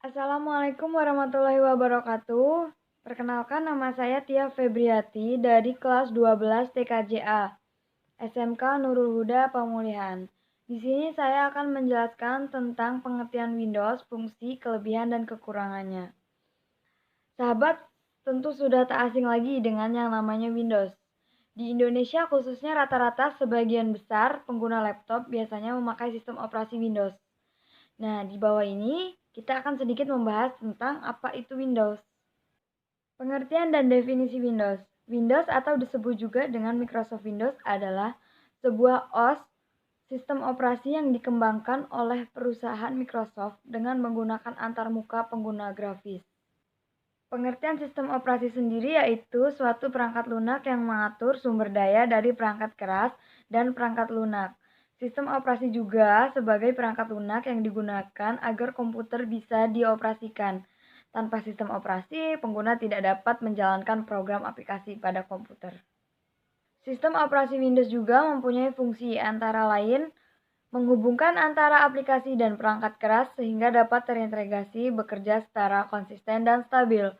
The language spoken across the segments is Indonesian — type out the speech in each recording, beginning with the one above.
Assalamualaikum warahmatullahi wabarakatuh. Perkenalkan, nama saya Tia Febriati dari kelas 12 TKJA, SMK Nurul Huda Pemulihan. Di sini saya akan menjelaskan tentang pengertian Windows, fungsi, kelebihan, dan kekurangannya. Sahabat tentu sudah tak asing lagi dengan yang namanya Windows. Di Indonesia khususnya rata-rata sebagian besar pengguna laptop biasanya memakai sistem operasi Windows. Nah, di bawah ini kita akan sedikit membahas tentang apa itu Windows. Pengertian dan definisi Windows. Windows atau disebut juga dengan Microsoft Windows adalah sebuah OS, sistem operasi yang dikembangkan oleh perusahaan Microsoft dengan menggunakan antarmuka pengguna grafis. Pengertian sistem operasi sendiri yaitu suatu perangkat lunak yang mengatur sumber daya dari perangkat keras dan perangkat lunak. Sistem operasi juga sebagai perangkat lunak yang digunakan agar komputer bisa dioperasikan. Tanpa sistem operasi, pengguna tidak dapat menjalankan program aplikasi pada komputer. Sistem operasi Windows juga mempunyai fungsi antara lain menghubungkan antara aplikasi dan perangkat keras sehingga dapat terintegrasi bekerja secara konsisten dan stabil.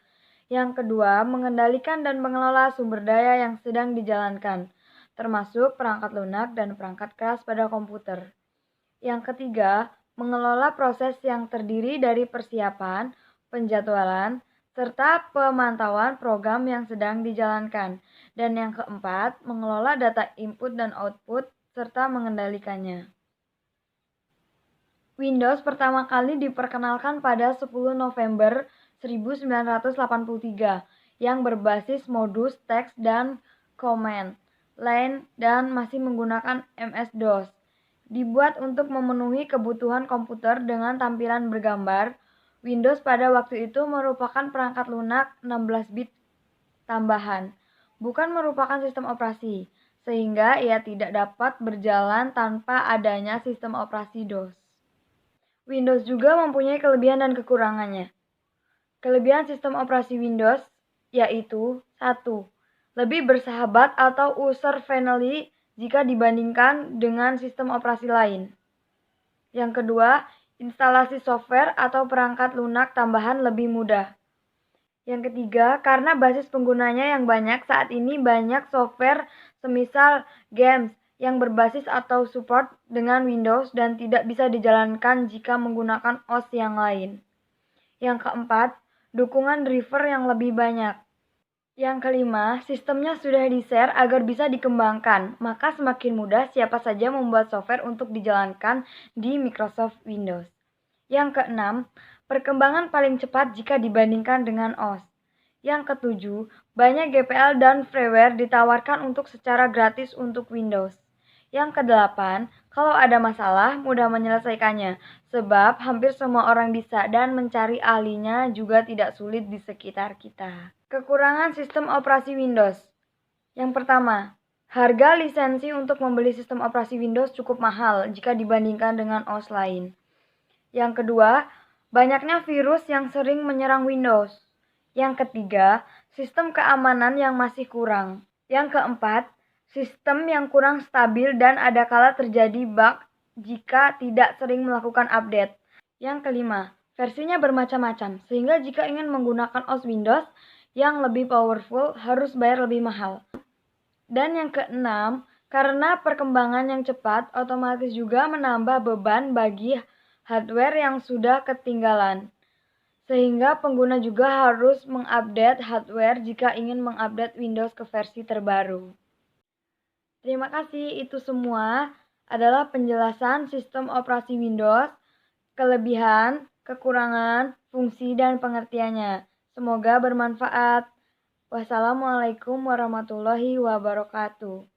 Yang kedua, mengendalikan dan mengelola sumber daya yang sedang dijalankan, termasuk perangkat lunak dan perangkat keras pada komputer. Yang ketiga, mengelola proses yang terdiri dari persiapan, penjadwalan, serta pemantauan program yang sedang dijalankan. Dan yang keempat, mengelola data input dan output, serta mengendalikannya. Windows pertama kali diperkenalkan pada 10 November 1983 yang berbasis modus teks dan command line dan masih menggunakan MS-DOS. Dibuat untuk memenuhi kebutuhan komputer dengan tampilan bergambar, Windows pada waktu itu merupakan perangkat lunak 16 bit tambahan, bukan merupakan sistem operasi, sehingga ia tidak dapat berjalan tanpa adanya sistem operasi DOS. Windows juga mempunyai kelebihan dan kekurangannya. Kelebihan sistem operasi Windows yaitu 1. Lebih bersahabat atau user-friendly jika dibandingkan dengan sistem operasi lain. Yang kedua, instalasi software atau perangkat lunak tambahan lebih mudah. Yang ketiga, karena basis penggunanya yang banyak, saat ini banyak software semisal games yang berbasis atau support dengan Windows dan tidak bisa dijalankan jika menggunakan OS yang lain. Yang keempat, dukungan driver yang lebih banyak. Yang kelima, sistemnya sudah di-share agar bisa dikembangkan, maka semakin mudah siapa saja membuat software untuk dijalankan di Microsoft Windows. Yang keenam, perkembangan paling cepat jika dibandingkan dengan OS. Yang ketujuh, banyak GPL dan freeware ditawarkan untuk secara gratis untuk Windows. Yang kedelapan, kalau ada masalah, mudah menyelesaikannya, sebab hampir semua orang bisa dan mencari ahlinya juga tidak sulit di sekitar kita. Kekurangan sistem operasi Windows. Yang pertama, harga lisensi untuk membeli sistem operasi Windows cukup mahal jika dibandingkan dengan OS lain. Yang kedua, banyaknya virus yang sering menyerang Windows. Yang ketiga, sistem keamanan yang masih kurang. Yang keempat, sistem yang kurang stabil dan ada kala terjadi bug jika tidak sering melakukan update. Yang kelima, versinya bermacam-macam, sehingga jika ingin menggunakan OS Windows yang lebih powerful harus bayar lebih mahal. Dan yang keenam, karena perkembangan yang cepat, otomatis juga menambah beban bagi hardware yang sudah ketinggalan. Sehingga pengguna juga harus mengupdate hardware jika ingin mengupdate Windows ke versi terbaru. Terima kasih, itu semua adalah penjelasan sistem operasi Windows, kelebihan, kekurangan, fungsi, dan pengertiannya. Semoga bermanfaat. Wassalamualaikum warahmatullahi wabarakatuh.